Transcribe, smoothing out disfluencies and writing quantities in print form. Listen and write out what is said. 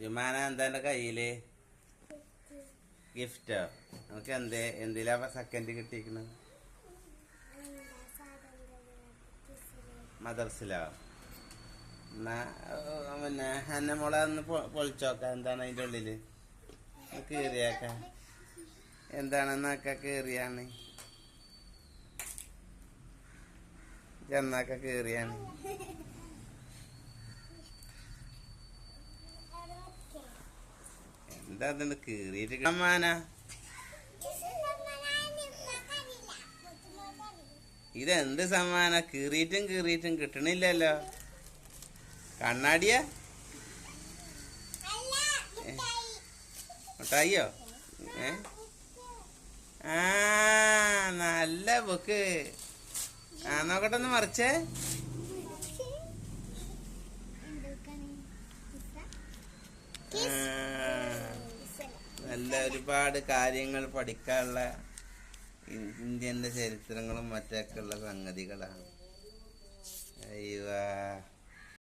ജുമാന എന്താ എൻ്റെ കയ്യില് ഗിഫ്റ്റോ? നമുക്ക് എന്തിലാ സെക്കൻഡ് കിട്ടിയിരിക്കുന്നത്? മദർസിലോ? എന്നാ പിന്നെ എന്നെ മോളെ ഒന്ന് പൊളിച്ചോക്കാം. എന്താണ് അതിൻ്റെ ഉള്ളില്? കീറിയാക്ക എന്താണെന്നൊക്കെ കീറിയാണ് ചെന്നാക്ക കീറിയാണ്. എന്താ അതിന് കീറിയിട്ട് സമ്മാന? ഇതെന്ത് സമ്മാന? കീറിയിട്ടും കിട്ടണില്ലല്ലോ. കണ്ണാടിയാ? മിഠായിയോ? ആ നല്ല ബുക്ക്. ആ നോക്കട്ടെ ഒന്ന് മറിച്ചേ. നല്ല ഒരുപാട് കാര്യങ്ങൾ പഠിക്കാനുള്ള ഇന്ത്യൻ്റെ ചരിത്രങ്ങളും മറ്റൊക്കെ ഉള്ള സംഗതികളാണ്. അയ്യോ.